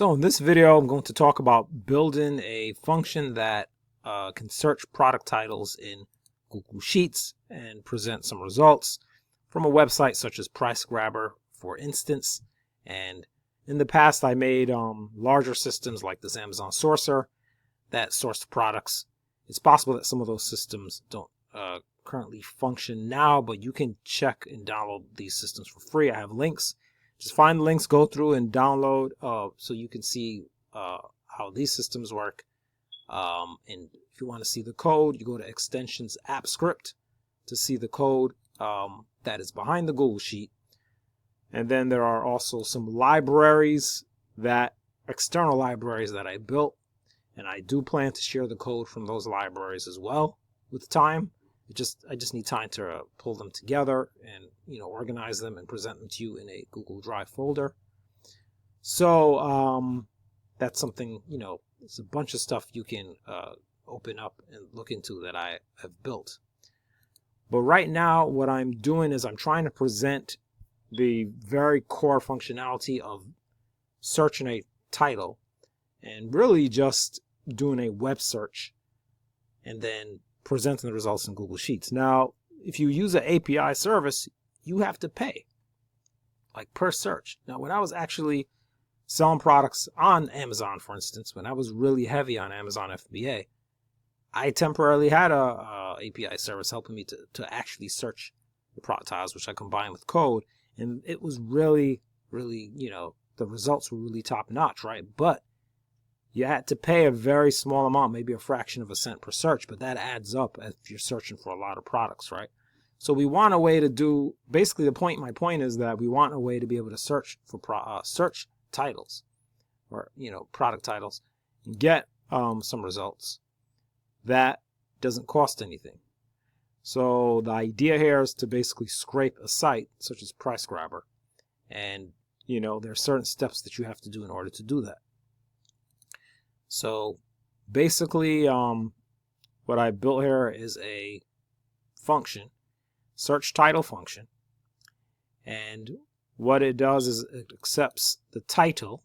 So in this video, I'm going to talk about building a function that can search product titles in Google Sheets and present some results from a website such as PriceGrabber, for instance. And in the past, I made larger systems like this Amazon Sourcer that source the products. It's possible that some of those systems don't currently function now, but you can check and download these systems for free. I have links. Just find the links, go through and download so you can see how these systems work. And if you want to see the code, you go to Extensions App Script to see the code that is behind the Google Sheet. And then there are also some libraries, external libraries that I built. And I do plan to share the code from those libraries as well with time. I just need time to pull them together and organize them and present them to you in a Google Drive folder. So that's something, it's a bunch of stuff you can open up and look into that I have built. But right now what I'm doing is I'm trying to present the very core functionality of searching a title and really just doing a web search and then presenting the results in Google Sheets. Now, if you use an API service, you have to pay, like per search. Now, when I was actually selling products on Amazon, for instance, when I was really heavy on Amazon FBA, I temporarily had a API service helping me to actually search the product titles, which I combined with code. And it was really, really, the results were really top notch, right? But you had to pay a very small amount, maybe a fraction of a cent per search, but that adds up if you're searching for a lot of products, right? So we want a way to do, basically my point is that we want a way to be able to search for search titles or, product titles and get some results that doesn't cost anything. So the idea here is to basically scrape a site such as PriceGrabber. And, there are certain steps that you have to do in order to do that. So basically what I built here is a function, search title function. And what it does is it accepts the title,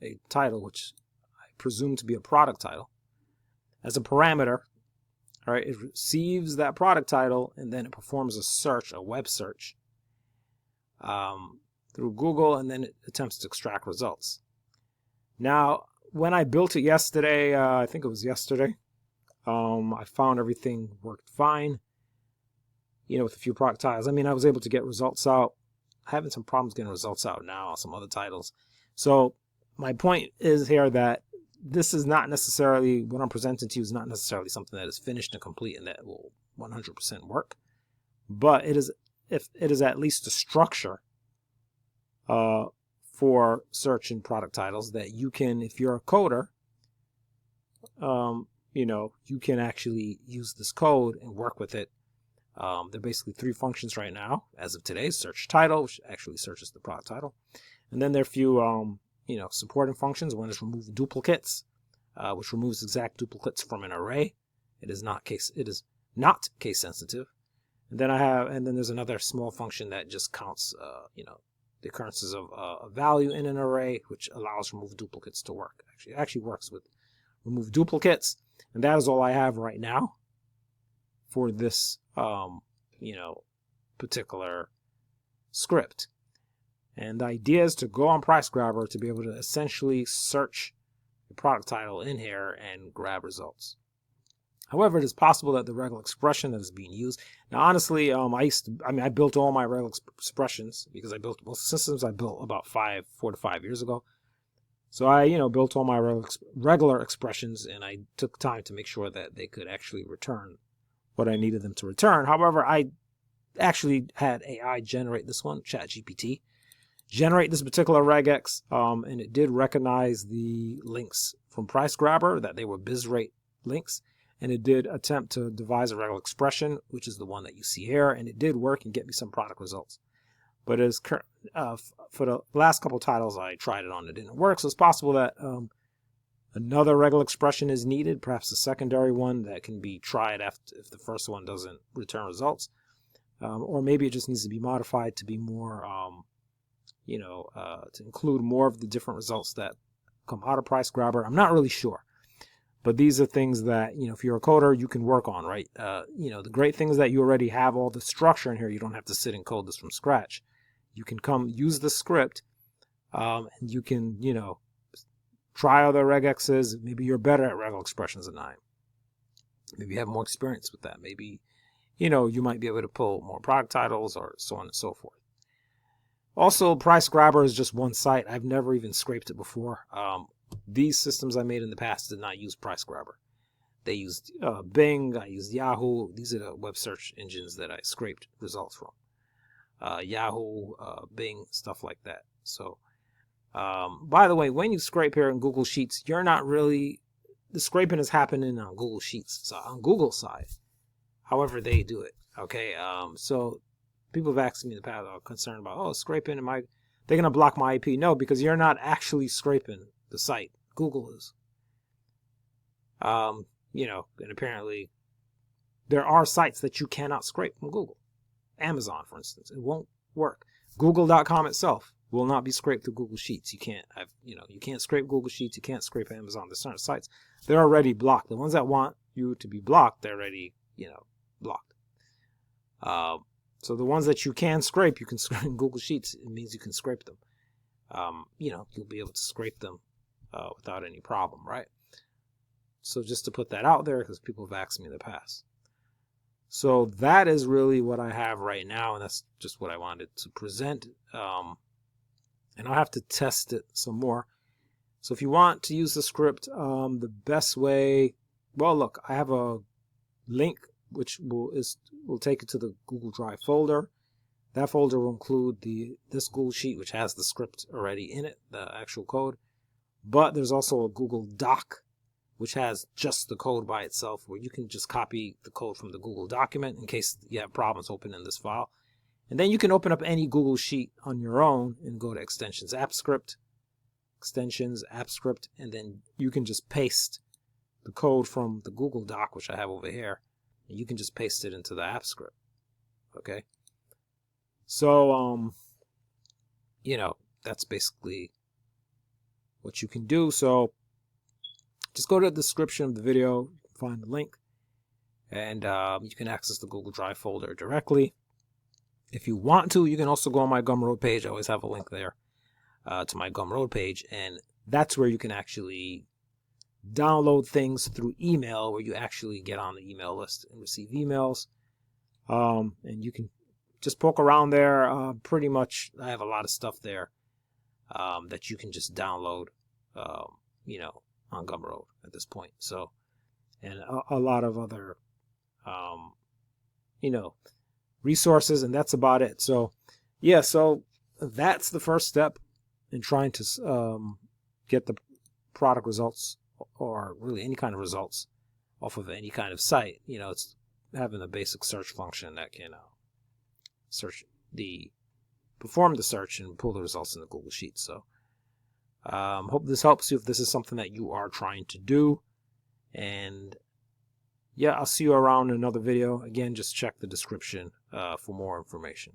a title which I presume to be a product title, as a parameter. All right, it receives that product title and then it performs a search, a web search through Google, and then it attempts to extract results. Now, when I built it yesterday, I think it was yesterday, I found everything worked fine, with a few product titles. I mean, I was able to get results out. I'm having some problems getting results out now on some other titles. So my point is here that this is not necessarily, what I'm presenting to you is not necessarily something that is finished and complete and that will 100% work. But it is at least a structure for searching product titles that you can, if you're a coder, you can actually use this code and work with it. There are basically three functions right now, as of today: search title, which actually searches the product title. And then there are a few, supporting functions. One is remove duplicates, which removes exact duplicates from an array. It is not case sensitive. And then there's another small function that just counts, the occurrences of a value in an array, which allows remove duplicates to work. It actually works with remove duplicates, and that is all I have right now for this, particular script. And the idea is to go on PriceGrabber to be able to essentially search the product title in here and grab results. However, it is possible that the regular expression that is being used. Now, honestly, I built all my regular expressions because I built most systems I built about 4 to 5 years ago. So I, built all my regular expressions, and I took time to make sure that they could actually return what I needed them to return. However, I actually had AI generate this one, ChatGPT, generate this particular regex, and it did recognize the links from PriceGrabber, that they were BizRate links. And it did attempt to devise a regular expression, which is the one that you see here, and it did work and get me some product results. But for the last couple titles I tried it on, it didn't work. So it's possible that another regular expression is needed, perhaps a secondary one that can be tried if the first one doesn't return results, or maybe it just needs to be modified to be more, to include more of the different results that come out of Price Grabber. I'm not really sure. But these are things that, if you're a coder, you can work on, right? The great thing is that you already have all the structure in here. You don't have to sit and code this from scratch. You can come use the script, and you can, try other regexes. Maybe you're better at reg expressions than I am. Maybe you have more experience with that. Maybe, you might be able to pull more product titles or so on and so forth. Also, Price Grabber is just one site. I've never even scraped it before. These systems I made in the past did not use Price Grabber. They used Bing, I used Yahoo. These are the web search engines that I scraped results from. Yahoo, Bing, stuff like that. So, by the way, when you scrape here in Google Sheets, you're not really, the scraping is happening on Google Sheets, so on Google side, however they do it. Okay, so people have asked me in the past, are concerned about, scraping, they're going to block my IP? No, because you're not actually scraping the site. Google is. And apparently there are sites that you cannot scrape from Google. Amazon, for instance, it won't work. Google.com itself will not be scraped through Google Sheets. You can't you can't scrape Google Sheets. You can't scrape Amazon. There's certain sites, they're already blocked. The ones that want you to be blocked, they're already, blocked. So the ones that you can scrape, you can scrape in Google Sheets. It means you can scrape them. You'll be able to scrape them without any problem, right? So just to put that out there, because people have asked me in the past. So that is really what I have right now, and that's just what I wanted to present. And I'll have to test it some more. So if you want to use the script, the best way, well, look, I have a link which will take it to the Google Drive folder. That folder will include this Google Sheet, which has the script already in it, the actual code. But there's also a Google Doc, which has just the code by itself, where you can just copy the code from the Google document in case you have problems opening this file. And then you can open up any Google Sheet on your own and go to Extensions, App Script, and then you can just paste the code from the Google Doc, which I have over here, and you can just paste it into the app script. Okay? So, that's basically what you can do. So just go to the description of the video, find the link, and you can access the Google Drive folder directly. If you want to, you can also go on my Gumroad page. I always have a link there to my Gumroad page, and that's where you can actually download things through email, where you actually get on the email list and receive emails. And you can just poke around there. Pretty much, I have a lot of stuff there that you can just download, on Gumroad at this point. So, and a lot of other, resources, and that's about it. So, yeah, so that's the first step in trying to get the product results, or really any kind of results off of any kind of site. It's having a basic search function that can perform the search and pull the results in the Google Sheets. So hope this helps you if this is something that you are trying to do. And yeah, I'll see you around in another video. Again, just check the description for more information.